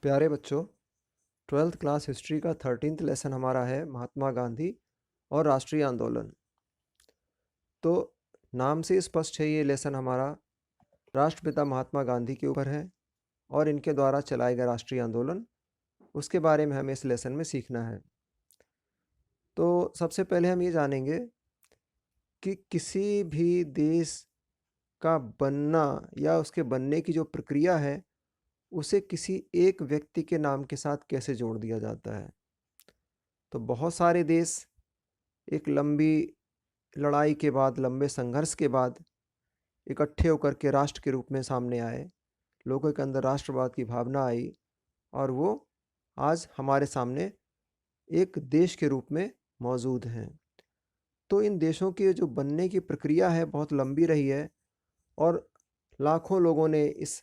प्यारे बच्चों, 12th class history का 13th लेसन हमारा है महात्मा गांधी और राष्ट्रीय आंदोलन। तो नाम से स्पष्ट है, ये लेसन हमारा राष्ट्रपिता महात्मा गांधी के ऊपर है और इनके द्वारा चलाए गए राष्ट्रीय आंदोलन, उसके बारे में हमें इस लेसन में सीखना है। तो सबसे पहले हम ये जानेंगे कि किसी भी देश का बनना या उसके बनने की जो प्रक्रिया है, उसे किसी एक व्यक्ति के नाम के साथ कैसे जोड़ दिया जाता है। तो बहुत सारे देश एक लंबी लड़ाई के बाद, लंबे संघर्ष के बाद इकट्ठे होकर के राष्ट्र के रूप में सामने आए। लोगों के अंदर राष्ट्रवाद की भावना आई और वो आज हमारे सामने एक देश के रूप में मौजूद हैं। तो इन देशों की जो बनने की प्रक्रिया है बहुत लंबी रही है और लाखों लोगों ने इस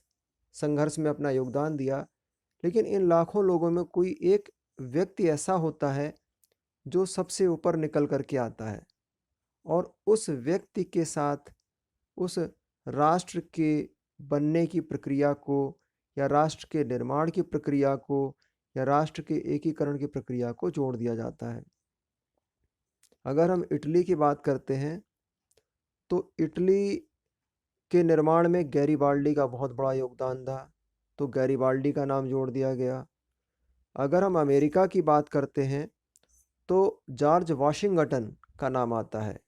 संघर्ष में अपना योगदान दिया। लेकिन इन लाखों लोगों में कोई एक व्यक्ति ऐसा होता है जो सबसे ऊपर निकल करके आता है और उस व्यक्ति के साथ उस राष्ट्र के बनने की प्रक्रिया को या राष्ट्र के निर्माण की प्रक्रिया को या राष्ट्र के एकीकरण की प्रक्रिया को जोड़ दिया जाता है। अगर हम इटली की बात करते हैं तो इटली के निर्माण में गैरिबाल्डी का बहुत बड़ा योगदान था, तो गैरिबाल्डी का नाम जोड़ दिया गया। अगर हम अमेरिका की बात करते हैं तो जॉर्ज वाशिंगटन का नाम आता है।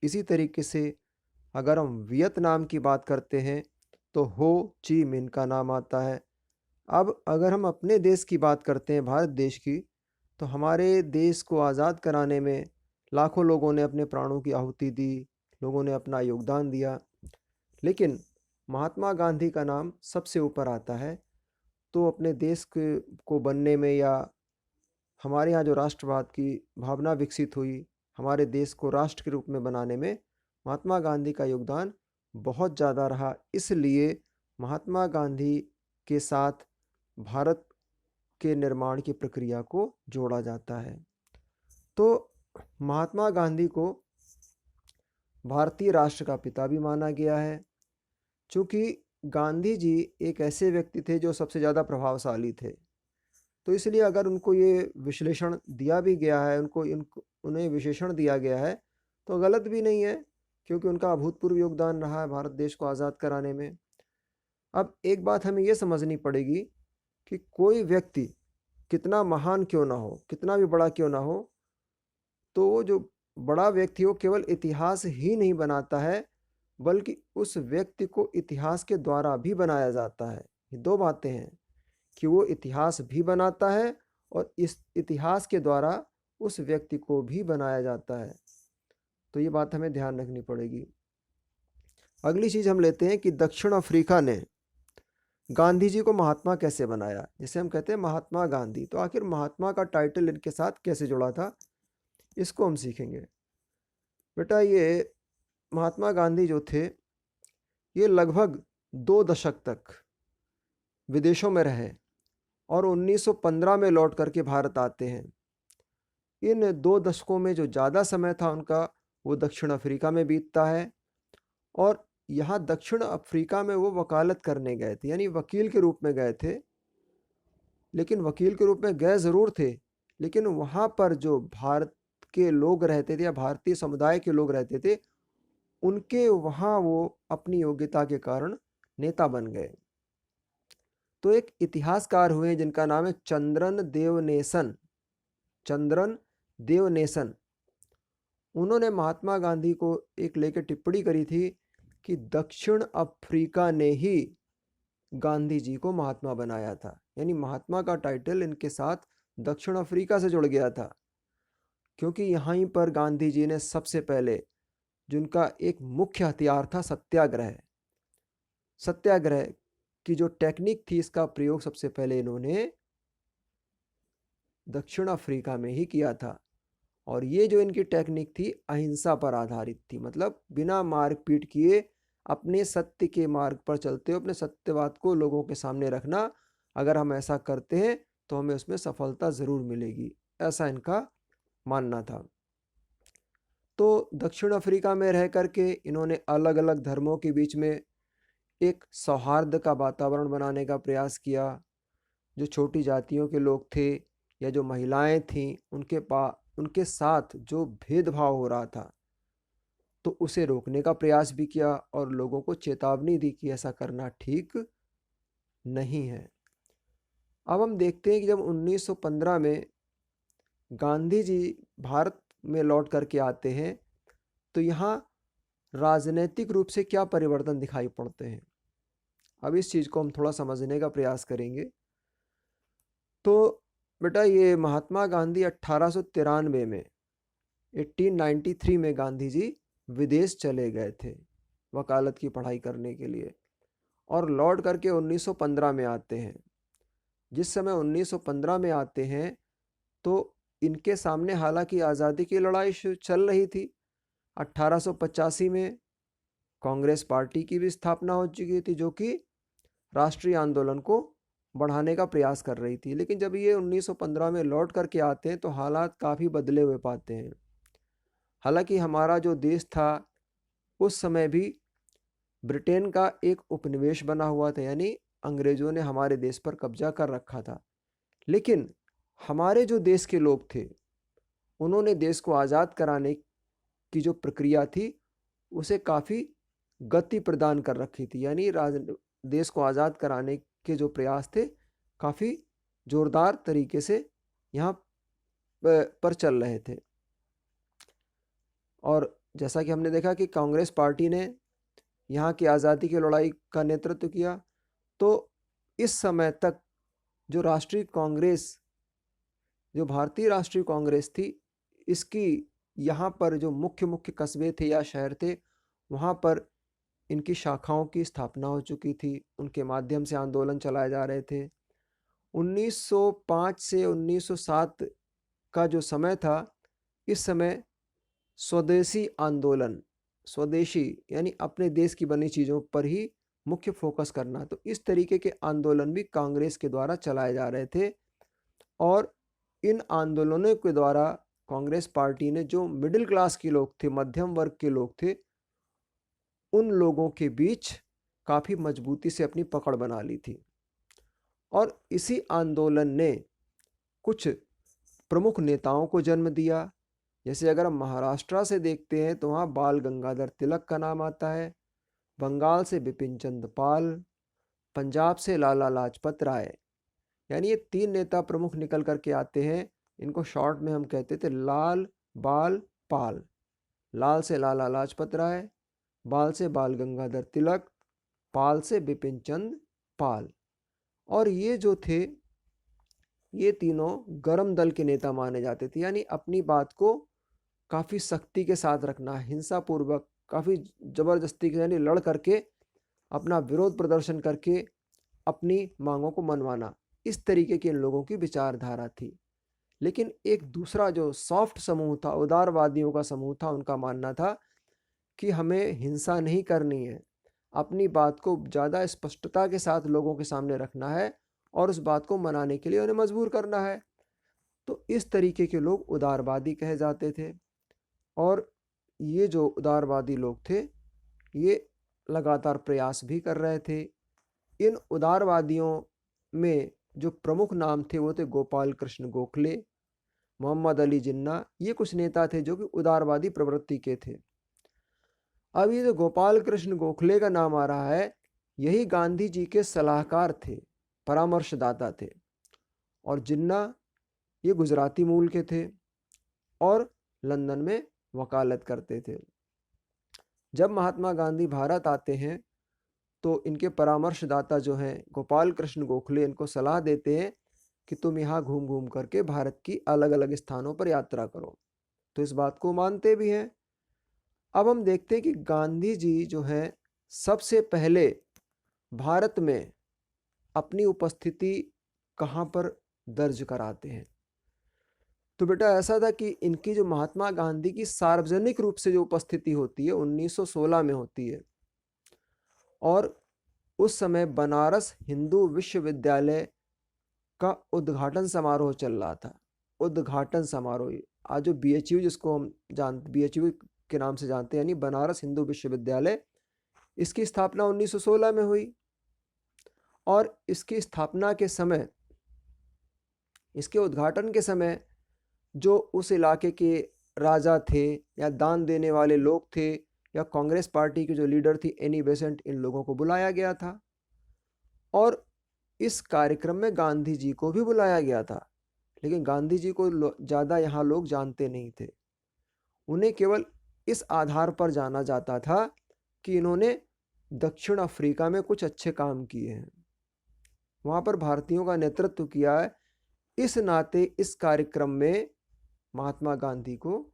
इसी तरीके से अगर हम वियतनाम की बात करते हैं तो हो ची मिन का नाम आता है। अब अगर हम अपने देश की बात करते हैं, भारत देश की, तो हमारे देश को आज़ाद कराने में लाखों लोगों ने अपने प्राणों की आहुति दी, लोगों ने अपना योगदान दिया। लेकिन महात्मा गांधी का नाम सबसे ऊपर आता है। तो अपने देश को बनने में या हमारे यहाँ जो राष्ट्रवाद की भावना विकसित हुई, हमारे देश को राष्ट्र के रूप में बनाने में महात्मा गांधी का योगदान बहुत ज़्यादा रहा। इसलिए महात्मा गांधी के साथ भारत के निर्माण की प्रक्रिया को जोड़ा जाता है। तो महात्मा गांधी को भारतीय राष्ट्र का पिता भी माना गया है, क्योंकि गांधी जी एक ऐसे व्यक्ति थे जो सबसे ज़्यादा प्रभावशाली थे। तो इसलिए अगर उनको ये विश्लेषण दिया भी गया है, उन्हें विशेषण दिया गया है, तो गलत भी नहीं है, क्योंकि उनका अभूतपूर्व योगदान रहा है भारत देश को आज़ाद कराने में। अब एक बात हमें ये समझनी पड़ेगी कि कोई व्यक्ति कितना महान क्यों ना हो, कितना भी बड़ा क्यों ना हो, तो वो जो बड़ा व्यक्ति हो केवल इतिहास ही नहीं बनाता है, बल्कि उस व्यक्ति को इतिहास के द्वारा भी बनाया जाता है। ये दो बातें हैं कि वो इतिहास भी बनाता है और इस इतिहास के द्वारा उस व्यक्ति को भी बनाया जाता है। तो ये बात हमें ध्यान रखनी पड़ेगी। अगली चीज़ हम लेते हैं कि दक्षिण अफ्रीका ने गांधी जी को महात्मा कैसे बनाया। जिसे हम कहते हैं महात्मा गांधी, तो आखिर महात्मा का टाइटल इनके साथ कैसे जुड़ा था, इसको हम सीखेंगे। बेटा, ये महात्मा गांधी जो थे, ये लगभग 2 दशक तक विदेशों में रहे और 1915 में लौट करके भारत आते हैं। इन 2 दशकों में जो ज़्यादा समय था उनका, वो दक्षिण अफ्रीका में बीतता है। और यहाँ दक्षिण अफ्रीका में वो वकालत करने गए थे, यानी वकील के रूप में गए थे। लेकिन वकील के रूप में गए ज़रूर थे, लेकिन वहाँ पर जो भारत के लोग रहते थे या भारतीय समुदाय के लोग रहते थे, उनके वहाँ वो अपनी योग्यता के कारण नेता बन गए। तो एक इतिहासकार हुए जिनका नाम है चंद्रन देवनेसन। चंद्रन देवनेसन, उन्होंने महात्मा गांधी को एक लेकर टिप्पणी करी थी कि दक्षिण अफ्रीका ने ही गांधी जी को महात्मा बनाया था। यानी महात्मा का टाइटल इनके साथ दक्षिण अफ्रीका से जुड़ गया था, क्योंकि यहीं पर गांधी जी ने सबसे पहले, जिनका एक मुख्य हथियार था सत्याग्रह, सत्याग्रह की जो टेक्निक थी, इसका प्रयोग सबसे पहले इन्होंने दक्षिण अफ्रीका में ही किया था। और ये जो इनकी टेक्निक थी अहिंसा पर आधारित थी, मतलब बिना मारपीट किए अपने सत्य के मार्ग पर चलते हुए अपने सत्यवाद को लोगों के सामने रखना। अगर हम ऐसा करते हैं तो हमें उसमें सफलता ज़रूर मिलेगी, ऐसा इनका मानना था। तो दक्षिण अफ्रीका में रह करके इन्होंने अलग अलग धर्मों के बीच में एक सौहार्द का वातावरण बनाने का प्रयास किया। जो छोटी जातियों के लोग थे या जो महिलाएं थीं उनके साथ जो भेदभाव हो रहा था, तो उसे रोकने का प्रयास भी किया और लोगों को चेतावनी दी कि ऐसा करना ठीक नहीं है। अब हम देखते हैं कि जब 1915 में गांधी जी भारत में लौट करके आते हैं, तो यहाँ राजनीतिक रूप से क्या परिवर्तन दिखाई पड़ते हैं। अब इस चीज़ को हम थोड़ा समझने का प्रयास करेंगे। तो बेटा, ये महात्मा गांधी 1893 में 1893 में गांधी जी विदेश चले गए थे वकालत की पढ़ाई करने के लिए, और लौट करके 1915 में आते हैं। जिस समय 1915 में आते हैं तो इनके सामने हालांकि आज़ादी की लड़ाई चल रही थी। 1885 में कांग्रेस पार्टी की भी स्थापना हो चुकी थी, जो कि राष्ट्रीय आंदोलन को बढ़ाने का प्रयास कर रही थी। लेकिन जब ये 1915 में लौट करके आते हैं तो हालात काफ़ी बदले हुए पाते हैं। हालांकि हमारा जो देश था उस समय भी ब्रिटेन का एक उपनिवेश बना हुआ था, यानी अंग्रेज़ों ने हमारे देश पर कब्जा कर रखा था। लेकिन हमारे जो देश के लोग थे उन्होंने देश को आज़ाद कराने की जो प्रक्रिया थी उसे काफ़ी गति प्रदान कर रखी थी, यानी देश को आज़ाद कराने के जो प्रयास थे काफ़ी ज़ोरदार तरीके से यहाँ पर चल रहे थे। और जैसा कि हमने देखा कि कांग्रेस पार्टी ने यहाँ की आज़ादी की लड़ाई का नेतृत्व किया, तो इस समय तक जो राष्ट्रीय कांग्रेस, जो भारतीय राष्ट्रीय कांग्रेस थी, इसकी यहाँ पर जो मुख्य मुख्य कस्बे थे या शहर थे, वहाँ पर इनकी शाखाओं की स्थापना हो चुकी थी। उनके माध्यम से आंदोलन चलाए जा रहे थे। 1905 से 1907 का जो समय था, इस समय स्वदेशी आंदोलन, स्वदेशी यानी अपने देश की बनी चीज़ों पर ही मुख्य फोकस करना, तो इस तरीके के आंदोलन भी कांग्रेस के द्वारा चलाए जा रहे थे। और इन आंदोलनों के द्वारा कांग्रेस पार्टी ने जो मिडिल क्लास के लोग थे, मध्यम वर्ग के लोग थे, उन लोगों के बीच काफ़ी मजबूती से अपनी पकड़ बना ली थी। और इसी आंदोलन ने कुछ प्रमुख नेताओं को जन्म दिया। जैसे अगर हम महाराष्ट्र से देखते हैं तो वहाँ बाल गंगाधर तिलक का नाम आता है, बंगाल से बिपिन चंद्र पाल, पंजाब से लाला लाजपत राय, यानी ये 3 नेता प्रमुख निकल करके आते हैं। इनको शॉर्ट में हम कहते थे लाल बाल पाल। लाल से लाला लाजपत राय, बाल से बाल गंगाधर तिलक, पाल से बिपिन चंद्र पाल। और ये जो थे, ये तीनों गरम दल के नेता माने जाते थे, यानी अपनी बात को काफ़ी सख्ती के साथ रखना, हिंसापूर्वक, काफ़ी ज़बरदस्ती के यानी लड़ करके अपना विरोध प्रदर्शन करके अपनी मांगों को मनवाना, इस तरीके के इन लोगों की विचारधारा थी। लेकिन एक दूसरा जो सॉफ्ट समूह था, उदारवादियों का समूह था, उनका मानना था कि हमें हिंसा नहीं करनी है, अपनी बात को ज़्यादा स्पष्टता के साथ लोगों के सामने रखना है और उस बात को मनाने के लिए उन्हें मजबूर करना है। तो इस तरीके के लोग उदारवादी कहे जाते थे। और ये जो उदारवादी लोग थे, ये लगातार प्रयास भी कर रहे थे। इन उदारवादियों में जो प्रमुख नाम थे वो थे गोपाल कृष्ण गोखले, मोहम्मद अली जिन्ना, ये कुछ नेता थे जो कि उदारवादी प्रवृत्ति के थे। अब ये जो गोपाल कृष्ण गोखले का नाम आ रहा है, यही गांधी जी के सलाहकार थे, परामर्शदाता थे। और जिन्ना ये गुजराती मूल के थे और लंदन में वकालत करते थे। जब महात्मा गांधी भारत आते हैं तो इनके परामर्शदाता जो हैं गोपाल कृष्ण गोखले, इनको सलाह देते हैं कि तुम यहाँ घूम घूम करके भारत की अलग अलग स्थानों पर यात्रा करो। तो इस बात को मानते भी हैं। अब हम देखते हैं कि गांधी जी जो हैं सबसे पहले भारत में अपनी उपस्थिति कहाँ पर दर्ज कराते हैं। तो बेटा ऐसा था कि इनकी जो महात्मा गांधी की सार्वजनिक रूप से जो उपस्थिति होती है 1916 में होती है। और उस समय बनारस हिंदू विश्वविद्यालय का उद्घाटन समारोह चल रहा था। उद्घाटन समारोह, आज जो BHU जिसको हम BHU के नाम से जानते हैं, यानी बनारस हिंदू विश्वविद्यालय, इसकी स्थापना 1916 में हुई। और इसकी स्थापना के समय इसके उद्घाटन के समय जो उस इलाके के राजा थे या दान देने वाले लोग थे या कांग्रेस पार्टी की जो लीडर थी एनी बेसेंट, इन लोगों को बुलाया गया था और इस कार्यक्रम में गांधी जी को भी बुलाया गया था। लेकिन गांधी जी को ज़्यादा यहाँ लोग जानते नहीं थे। उन्हें केवल इस आधार पर जाना जाता था कि इन्होंने दक्षिण अफ्रीका में कुछ अच्छे काम किए हैं, वहाँ पर भारतीयों का नेतृत्व किया है। इस नाते इस कार्यक्रम में महात्मा गांधी को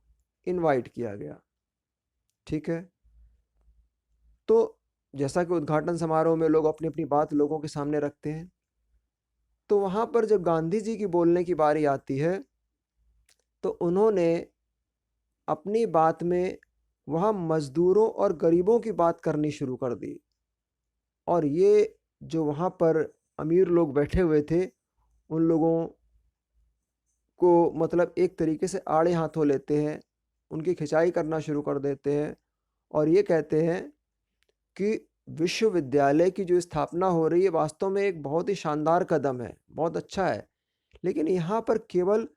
इनवाइट किया गया। ठीक है, तो जैसा कि उद्घाटन समारोह में लोग अपनी अपनी बात लोगों के सामने रखते हैं, तो वहाँ पर जब गांधी जी की बोलने की बारी आती है तो उन्होंने अपनी बात में वहाँ मजदूरों और गरीबों की बात करनी शुरू कर दी। और ये जो वहाँ पर अमीर लोग बैठे हुए थे उन लोगों को मतलब एक तरीके से आड़े हाथों लेते हैं, उनकी खिंचाई करना शुरू कर देते हैं और ये कहते हैं कि विश्वविद्यालय की जो स्थापना हो रही है वास्तव में एक बहुत ही शानदार कदम है, बहुत अच्छा है, लेकिन यहाँ पर केवल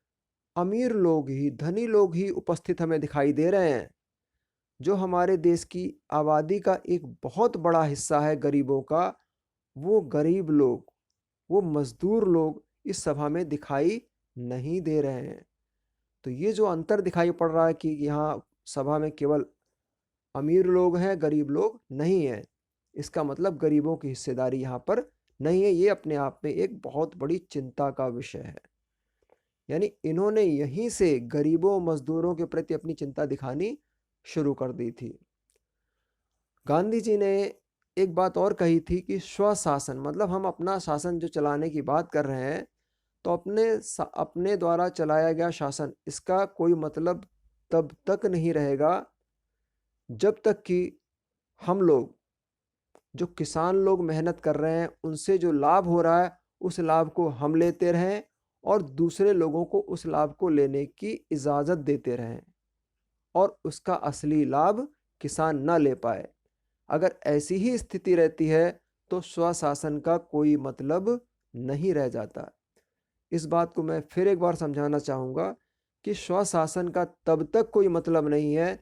अमीर लोग ही, धनी लोग ही उपस्थित हमें दिखाई दे रहे हैं। जो हमारे देश की आबादी का एक बहुत बड़ा हिस्सा है गरीबों का, वो गरीब लोग, वो मजदूर लोग इस सभा में दिखाई नहीं दे रहे हैं। तो ये जो अंतर दिखाई पड़ रहा है कि यहाँ सभा में केवल अमीर लोग हैं, गरीब लोग नहीं हैं, इसका मतलब गरीबों की हिस्सेदारी यहाँ पर नहीं है। ये अपने आप में एक बहुत बड़ी चिंता का विषय है। यानी इन्होंने यहीं से गरीबों मजदूरों के प्रति अपनी चिंता दिखानी शुरू कर दी थी। गांधी जी ने एक बात और कही थी कि स्वशासन, मतलब हम अपना शासन जो चलाने की बात कर रहे हैं, तो अपने द्वारा चलाया गया शासन, इसका कोई मतलब तब तक नहीं रहेगा जब तक कि हम लोग, जो किसान लोग मेहनत कर रहे हैं, उनसे जो लाभ हो रहा है उस लाभ को हम लेते रहें और दूसरे लोगों को उस लाभ को लेने की इजाज़त देते रहें और उसका असली लाभ किसान ना ले पाए। अगर ऐसी ही स्थिति रहती है तो स्वशासन का कोई मतलब नहीं रह जाता। इस बात को मैं फिर एक बार समझाना चाहूँगा कि स्वशासन का तब तक कोई मतलब नहीं है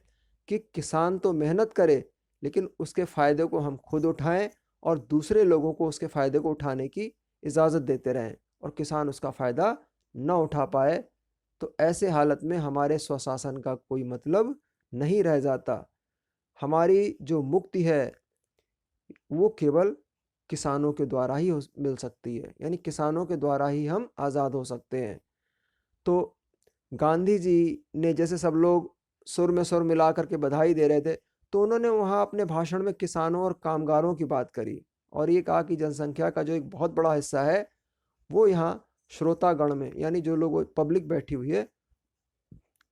कि किसान तो मेहनत करे लेकिन उसके फ़ायदे को हम खुद उठाएं और दूसरे लोगों को उसके फ़ायदे को उठाने की इजाज़त देते रहें और किसान उसका फ़ायदा न उठा पाए, तो ऐसे हालत में हमारे स्वशासन का कोई मतलब नहीं रह जाता। हमारी जो मुक्ति है वो केवल किसानों के द्वारा ही मिल सकती है, यानी किसानों के द्वारा ही हम आज़ाद हो सकते हैं। तो गांधी जी ने, जैसे सब लोग सुर में सुर मिला करके बधाई दे रहे थे, तो उन्होंने वहाँ अपने भाषण में किसानों और कामगारों की बात करी और ये कहा कि जनसंख्या का जो एक बहुत बड़ा हिस्सा है वो यहाँ श्रोतागण में, यानी जो लोग पब्लिक बैठी हुई है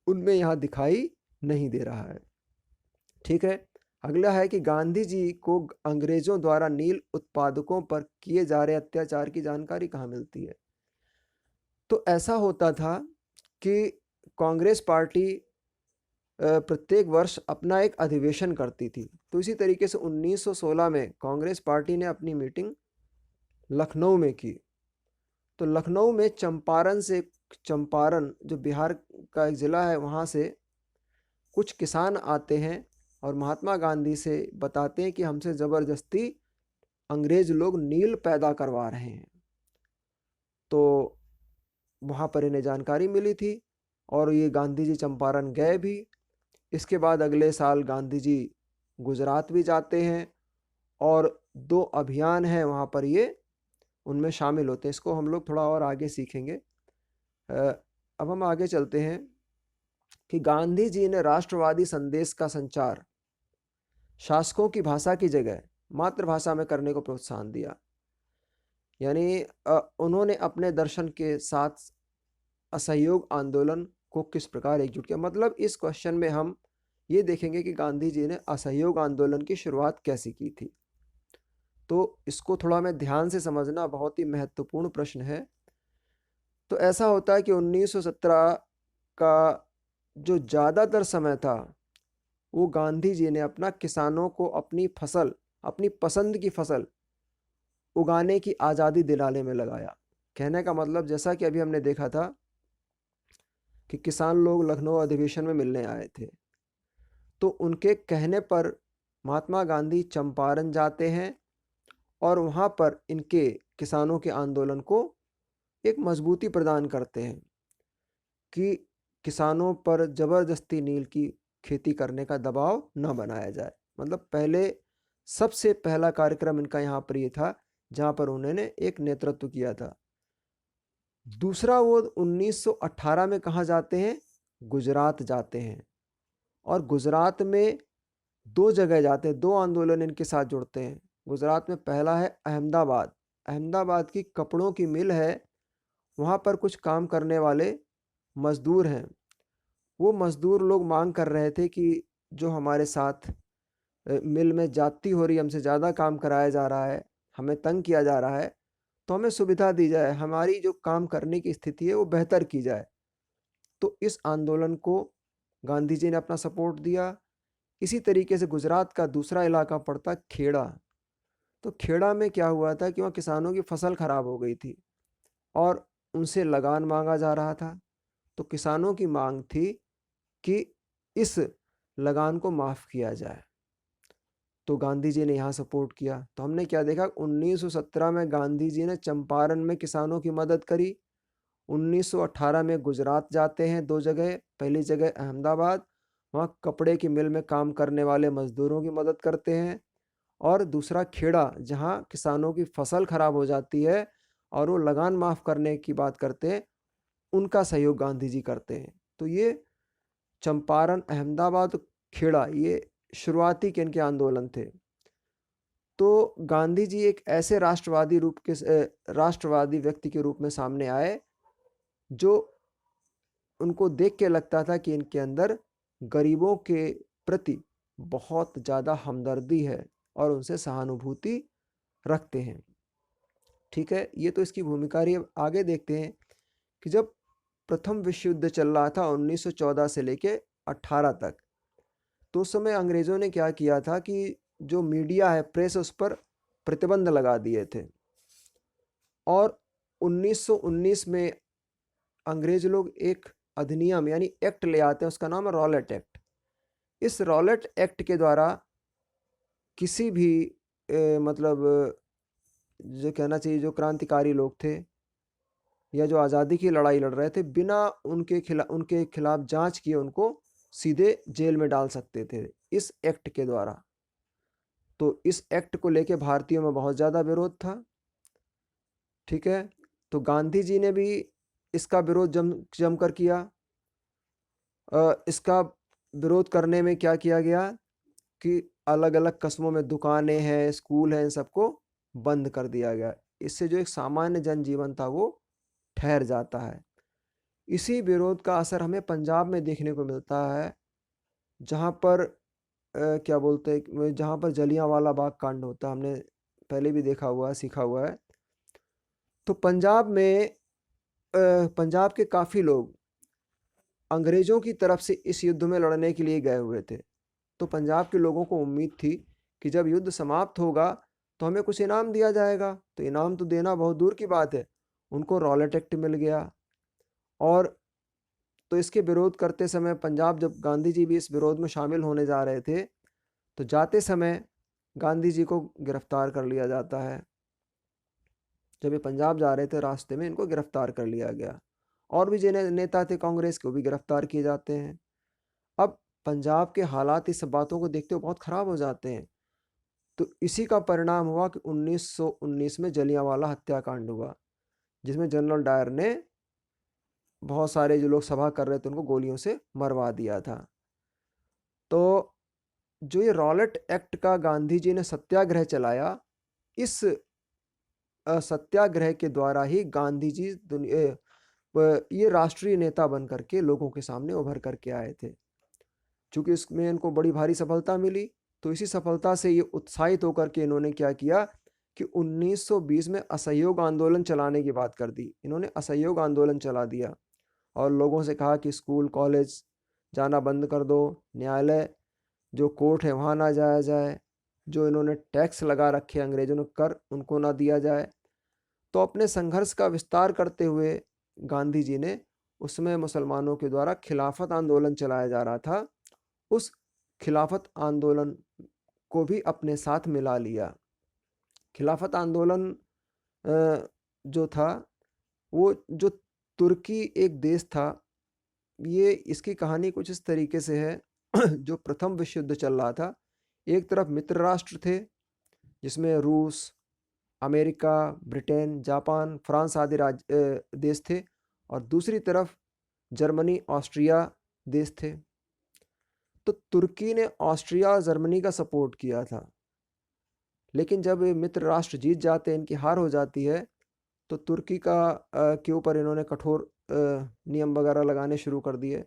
उनमें यहाँ दिखाई नहीं दे रहा है। ठीक है, अगला है कि गांधी जी को अंग्रेजों द्वारा नील उत्पादकों पर किए जा रहे अत्याचार की जानकारी कहाँ मिलती है। तो ऐसा होता था कि कांग्रेस पार्टी प्रत्येक वर्ष अपना एक अधिवेशन करती थी। तो इसी तरीके से 1916 में कांग्रेस पार्टी ने अपनी मीटिंग लखनऊ में की। तो लखनऊ में चंपारण जो बिहार का एक ज़िला है, वहाँ से कुछ किसान आते हैं और महात्मा गांधी से बताते हैं कि हमसे ज़बरदस्ती अंग्रेज लोग नील पैदा करवा रहे हैं। तो वहाँ पर इन्हें जानकारी मिली थी और ये गांधी जी चंपारण गए भी। इसके बाद अगले साल गांधी जी गुजरात भी जाते हैं और 2 अभियान हैं वहाँ पर, ये उनमें शामिल होते हैं। इसको हम लोग थोड़ा और आगे सीखेंगे। अब हम आगे चलते हैं कि गांधी जी ने राष्ट्रवादी संदेश का संचार शासकों की भाषा की जगह मातृभाषा में करने को प्रोत्साहन दिया। यानी उन्होंने अपने दर्शन के साथ असहयोग आंदोलन को किस प्रकार एकजुट किया। मतलब इस क्वेश्चन में हम ये देखेंगे कि गांधी जी ने असहयोग आंदोलन की शुरुआत कैसे की थी। तो इसको थोड़ा मैं ध्यान से समझना, बहुत ही महत्वपूर्ण प्रश्न है। तो ऐसा होता है कि 1917 का जो ज़्यादातर समय था वो गांधी जी ने अपना किसानों को अपनी फसल, अपनी पसंद की फसल उगाने की आज़ादी दिलाने में लगाया। कहने का मतलब जैसा कि अभी हमने देखा था कि किसान लोग लखनऊ अधिवेशन में मिलने आए थे, तो उनके कहने पर महात्मा गांधी चंपारण जाते हैं और वहाँ पर इनके किसानों के आंदोलन को एक मजबूती प्रदान करते हैं कि किसानों पर ज़बरदस्ती नील की खेती करने का दबाव न बनाया जाए। मतलब पहले सबसे पहला कार्यक्रम इनका यहाँ पर ये था जहाँ पर उन्होंने एक नेतृत्व किया था। दूसरा वो 1918 में कहाँ जाते हैं? गुजरात जाते हैं और गुजरात में दो जगह जाते हैं, दो आंदोलन इनके साथ जुड़ते हैं। गुजरात में पहला है अहमदाबाद। अहमदाबाद की कपड़ों की मिल है, वहाँ पर कुछ काम करने वाले मजदूर हैं। वो मजदूर लोग मांग कर रहे थे कि जो हमारे साथ मिल में जाती हो रही, हमसे ज़्यादा काम कराया जा रहा है, हमें तंग किया जा रहा है, तो हमें सुविधा दी जाए, हमारी जो काम करने की स्थिति है वो बेहतर की जाए। तो इस आंदोलन को गांधी जी ने अपना सपोर्ट दिया। इसी तरीके से गुजरात का दूसरा इलाका पड़ता खेड़ा। तो खेड़ा में क्या हुआ था कि वहाँ किसानों की फसल खराब हो गई थी और उनसे लगान मांगा जा रहा था। तो किसानों की मांग थी कि इस लगान को माफ़ किया जाए। तो गांधी जी ने यहाँ सपोर्ट किया। तो हमने क्या देखा, 1917 में गांधी जी ने चंपारण में किसानों की मदद करी। 1918 में गुजरात जाते हैं दो जगह, पहली जगह अहमदाबाद, वहाँ कपड़े की मिल में काम करने वाले मजदूरों की मदद करते हैं। और दूसरा खेड़ा, जहाँ किसानों की फसल खराब हो जाती है और वो लगान माफ़ करने की बात करते हैं, उनका सहयोग गांधी जी करते हैं। तो ये चंपारण, अहमदाबाद, खेड़ा, ये शुरुआती के इनके आंदोलन थे। तो गांधी जी एक ऐसे राष्ट्रवादी व्यक्ति के रूप में सामने आए जो उनको देख के लगता था कि इनके अंदर गरीबों के प्रति बहुत ज़्यादा हमदर्दी है और उनसे सहानुभूति रखते हैं। ठीक है, ये तो इसकी भूमिका रही। अब आगे देखते हैं कि जब प्रथम विश्व युद्ध चल रहा था 1914 से लेके 18 तक, तो उस समय अंग्रेज़ों ने क्या किया था कि जो मीडिया है, प्रेस, उस पर प्रतिबंध लगा दिए थे। और 1919 में अंग्रेज लोग एक अधिनियम यानी एक्ट ले आते हैं, उसका नाम है रॉलेट एक्ट। इस रॉलेट एक्ट के द्वारा किसी भी मतलब जो कहना चाहिए जो क्रांतिकारी लोग थे या जो आज़ादी की लड़ाई लड़ रहे थे, बिना उनके खिलाफ जांच किए उनको सीधे जेल में डाल सकते थे इस एक्ट के द्वारा। तो इस एक्ट को लेके भारतीयों में बहुत ज़्यादा विरोध था। ठीक है, तो गांधी जी ने भी इसका विरोध जमकर किया। इसका विरोध करने में क्या किया गया कि अलग अलग कस्बों में दुकानें हैं, स्कूल हैं, इन सबको बंद कर दिया गया। इससे जो एक सामान्य जनजीवन था वो ठहर जाता है। इसी विरोध का असर हमें पंजाब में देखने को मिलता है, जहाँ पर क्या बोलते हैं, जहाँ पर जलियांवाला बाग कांड होता है। हमने पहले भी देखा हुआ है, सीखा हुआ है। तो पंजाब में पंजाब के काफ़ी लोग अंग्रेज़ों की तरफ से इस युद्ध में लड़ने के लिए गए हुए थे। तो पंजाब के लोगों को उम्मीद थी कि जब युद्ध समाप्त होगा तो हमें कुछ इनाम दिया जाएगा। तो इनाम तो देना बहुत दूर की बात है, उनको रॉलेट एक्ट मिल गया। और तो इसके विरोध करते समय पंजाब, जब गांधी जी भी इस विरोध में शामिल होने जा रहे थे, तो जाते समय गांधी जी को गिरफ्तार कर लिया जाता है। जब ये पंजाब जा रहे थे, रास्ते में इनको गिरफ्तार कर लिया गया। और भी जो नेता थे कांग्रेस के, वो भी गिरफ्तार किए जाते हैं। अब पंजाब के हालात इस सब बातों को देखते हुए बहुत ख़राब हो जाते हैं। तो इसी का परिणाम हुआ कि 1919 में जलियांवाला हत्याकांड हुआ, जिसमें जनरल डायर ने बहुत सारे जो लोग सभा कर रहे थे उनको गोलियों से मरवा दिया था। तो जो ये रॉलेट एक्ट का गांधी जी ने सत्याग्रह चलाया, इस सत्याग्रह के द्वारा ही गांधी जी ये राष्ट्रीय नेता बन करके लोगों के सामने उभर करके आए थे। चूँकि इसमें इनको बड़ी भारी सफलता मिली, तो इसी सफलता से ये उत्साहित होकर के इन्होंने क्या किया कि 1920 में असहयोग आंदोलन चलाने की बात कर दी। इन्होंने असहयोग आंदोलन चला दिया और लोगों से कहा कि स्कूल कॉलेज जाना बंद कर दो, न्यायालय जो कोर्ट है वहाँ ना जाया जाए, जो इन्होंने टैक्स लगा रखे अंग्रेज़ों ने, कर, उनको ना दिया जाए। तो अपने संघर्ष का विस्तार करते हुए गांधी जी ने, उसमें मुसलमानों के द्वारा खिलाफत आंदोलन चलाया जा रहा था, उस खिलाफत आंदोलन को भी अपने साथ मिला लिया। खिलाफत आंदोलन जो था, वो जो तुर्की एक देश था, ये इसकी कहानी कुछ इस तरीके से है। जो प्रथम विश्व युद्ध चल रहा था, एक तरफ मित्र राष्ट्र थे जिसमें रूस, अमेरिका, ब्रिटेन, जापान, फ्रांस आदि देश थे, और दूसरी तरफ जर्मनी, ऑस्ट्रिया देश थे। तो तुर्की ने ऑस्ट्रिया और जर्मनी का सपोर्ट किया था, लेकिन जब मित्र राष्ट्र जीत जाते हैं, इनकी हार हो जाती है, तो तुर्की के ऊपर इन्होंने कठोर नियम वगैरह लगाने शुरू कर दिए।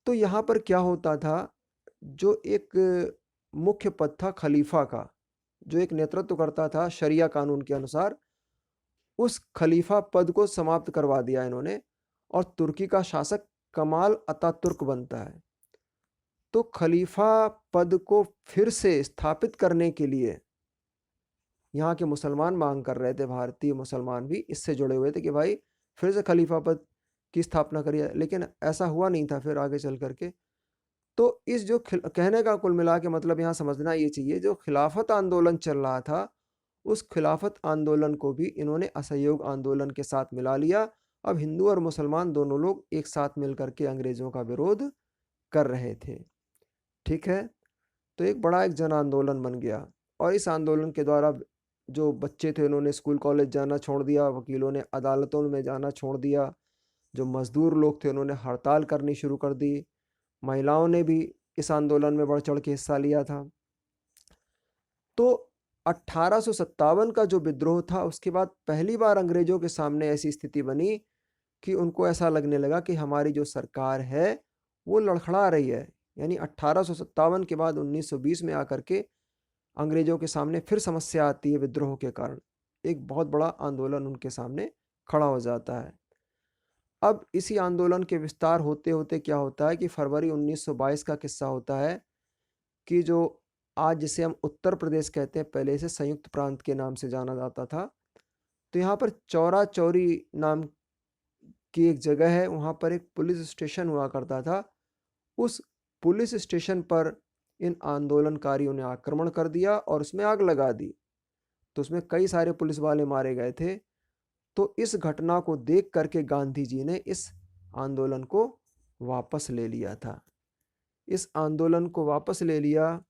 तो यहाँ पर क्या होता था, जो एक मुख्य पद था खलीफा का, जो एक नेतृत्व करता था शरिया कानून के अनुसार, उस खलीफा पद को समाप्त करवा दिया इन्होंने, और तुर्की का शासक कमाल अतातुर्क बनता है। तो खलीफा पद को फिर से स्थापित करने के लिए यहाँ के मुसलमान मांग कर रहे थे, भारतीय मुसलमान भी इससे जुड़े हुए थे कि भाई फिर से खलीफा पद की स्थापना करिए, लेकिन ऐसा हुआ नहीं था फिर आगे चल करके। तो इस जो कहने का कुल मिला के मतलब यहाँ समझना ये चाहिए, जो खिलाफत आंदोलन चल रहा था, उस खिलाफत आंदोलन को भी इन्होंने असहयोग आंदोलन के साथ मिला लिया। अब हिंदू और मुसलमान दोनों लोग एक साथ मिल करके अंग्रेजों का विरोध कर रहे थे। ठीक है, तो एक बड़ा एक जन आंदोलन बन गया, और इस आंदोलन के द्वारा जो बच्चे थे उन्होंने स्कूल कॉलेज जाना छोड़ दिया, वकीलों ने अदालतों में जाना छोड़ दिया, जो मजदूर लोग थे उन्होंने हड़ताल करनी शुरू कर दी, महिलाओं ने भी इस आंदोलन में बढ़ चढ़ के हिस्सा लिया था। तो 1857 का जो विद्रोह था, उसके बाद पहली बार अंग्रेजों के सामने ऐसी स्थिति बनी कि उनको ऐसा लगने लगा कि हमारी जो सरकार है वो लड़खड़ा रही है। यानी 1857 के बाद 1920 में आकर के अंग्रेजों के सामने फिर समस्या आती है विद्रोह के कारण, एक बहुत बड़ा आंदोलन उनके सामने खड़ा हो जाता है। अब इसी आंदोलन के विस्तार होते होते क्या होता है कि फरवरी 1922 का किस्सा होता है कि जो आज जिसे हम उत्तर प्रदेश कहते हैं, पहले से संयुक्त प्रांत के नाम से जाना जाता था। तो यहाँ पर चौरा चौरी नाम की एक जगह है, वहाँ पर एक पुलिस स्टेशन हुआ करता था। उस पुलिस स्टेशन पर इन आंदोलनकारियों ने आक्रमण कर दिया और उसमें आग लगा दी। तो उसमें कई सारे पुलिस वाले मारे गए थे। तो इस घटना को देख करके गांधी जी ने इस आंदोलन को वापस ले लिया था। इस आंदोलन को वापस ले लिया,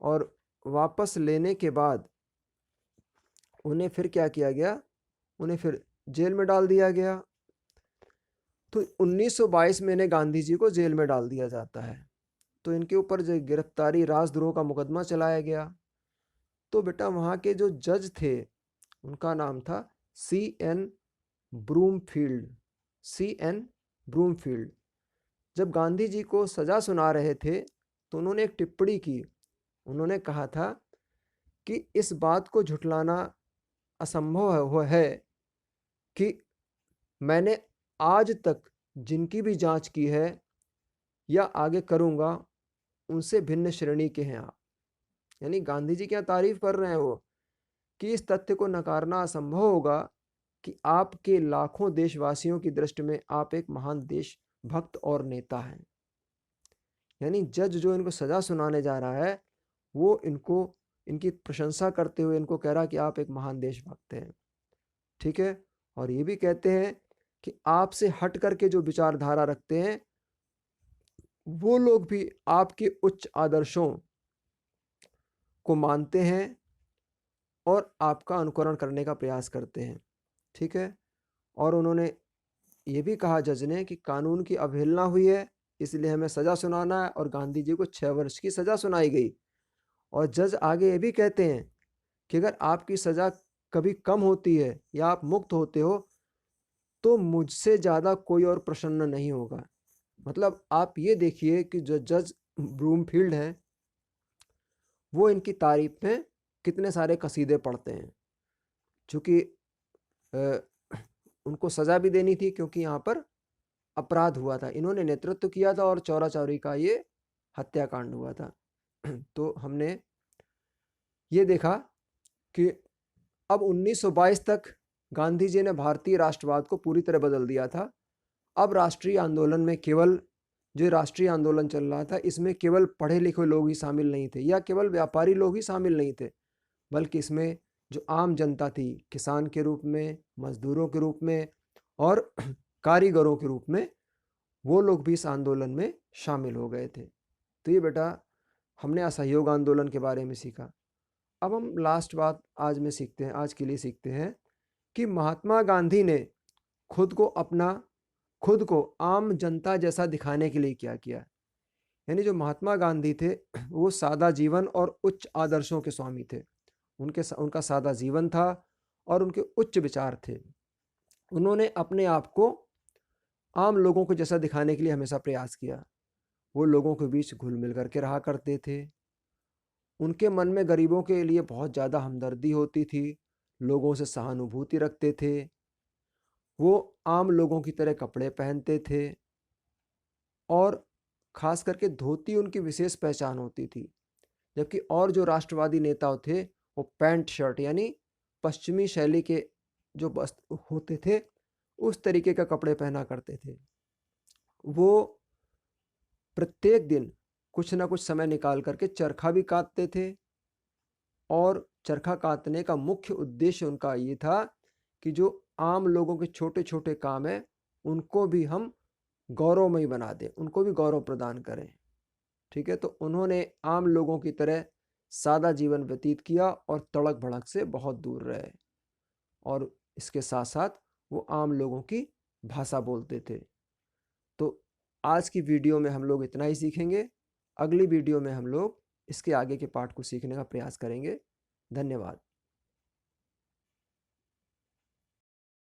और वापस लेने के बाद उन्हें फिर क्या किया गया, उन्हें फिर जेल में डाल दिया गया। तो 1922 में इन्हें गांधी जी को जेल में डाल दिया जाता है। तो इनके ऊपर जो गिरफ्तारी राजद्रोह का मुकदमा चलाया गया। तो बेटा वहाँ के जो जज थे उनका नाम था C.N. ब्रूमफील्ड। C.N. ब्रूमफील्ड जब गांधी जी को सजा सुना रहे थे तो उन्होंने एक टिप्पणी की। उन्होंने कहा था कि इस बात को झुठलाना असंभव है कि मैंने आज तक जिनकी भी जांच की है या आगे करूंगा उनसे भिन्न श्रेणी के हैं आप। यानी गांधी जी क्या तारीफ कर रहे हैं वो, कि इस तथ्य को नकारना असंभव होगा कि आपके लाखों देशवासियों की दृष्टि में आप एक महान देशभक्त और नेता हैं। यानी जज जो इनको सजा सुनाने जा रहा है वो इनको इनकी प्रशंसा करते हुए इनको कह रहा कि आप एक महान देशभक्त हैं। ठीक है, और ये भी कहते हैं कि आपसे हट करके जो विचारधारा रखते हैं वो लोग भी आपके उच्च आदर्शों को मानते हैं और आपका अनुकरण करने का प्रयास करते हैं। ठीक है, और उन्होंने ये भी कहा जज ने कि कानून की अवहेलना हुई है इसलिए हमें सजा सुनाना है, और गांधी जी को 6 वर्ष की सजा सुनाई गई। और जज आगे ये भी कहते हैं कि अगर आपकी सजा कभी कम होती है या आप मुक्त होते हो तो मुझसे ज़्यादा कोई और प्रसन्न नहीं होगा। मतलब आप ये देखिए कि जो जज ब्रूमफील्ड हैं वो इनकी तारीफ में कितने सारे कसीदे पढ़ते हैं, चूँकि उनको सज़ा भी देनी थी क्योंकि यहाँ पर अपराध हुआ था, इन्होंने नेतृत्व किया था और चौरा चौरी का ये हत्याकांड हुआ था। तो हमने ये देखा कि अब 1922 तक गांधी जी ने भारतीय राष्ट्रवाद को पूरी तरह बदल दिया था। अब राष्ट्रीय आंदोलन में केवल जो राष्ट्रीय आंदोलन चल रहा था, इसमें केवल पढ़े लिखे लोग ही शामिल नहीं थे या केवल व्यापारी लोग ही शामिल नहीं थे, बल्कि इसमें जो आम जनता थी, किसान के रूप में, मजदूरों के रूप में और कारीगरों के रूप में, वो लोग भी इस आंदोलन में शामिल हो गए थे। तो ये बेटा हमने असहयोग आंदोलन के बारे में सीखा। अब हम लास्ट बात आज में सीखते हैं, आज के लिए सीखते हैं कि महात्मा गांधी ने खुद को अपना खुद को आम जनता जैसा दिखाने के लिए क्या किया। यानी जो महात्मा गांधी थे वो सादा जीवन और उच्च आदर्शों के स्वामी थे। उनका सादा जीवन था और उनके उच्च विचार थे। उन्होंने अपने आप को आम लोगों को जैसा दिखाने के लिए हमेशा प्रयास किया। वो लोगों के बीच घुल मिल करके रहा करते थे। उनके मन में गरीबों के लिए बहुत ज़्यादा हमदर्दी होती थी, लोगों से सहानुभूति रखते थे। वो आम लोगों की तरह कपड़े पहनते थे और खास करके धोती उनकी विशेष पहचान होती थी। जबकि और जो राष्ट्रवादी नेता थे वो पैंट शर्ट यानी पश्चिमी शैली के जो वस्त्र होते थे उस तरीके का कपड़े पहना करते थे। वो प्रत्येक दिन कुछ ना कुछ समय निकाल करके चरखा भी काटते थे और चरखा काटने का मुख्य उद्देश्य उनका ये था कि जो आम लोगों के छोटे छोटे काम हैं उनको भी हम गौरवमयी बना दें, उनको भी गौरव प्रदान करें। ठीक है, तो उन्होंने आम लोगों की तरह सादा जीवन व्यतीत किया और तड़क भड़क से बहुत दूर रहे और इसके साथ साथ वो आम लोगों की भाषा बोलते थे। तो आज की वीडियो में हम लोग इतना ही सीखेंगे। अगली वीडियो में हम लोग इसके आगे के पार्ट को सीखने का प्रयास करेंगे। धन्यवाद।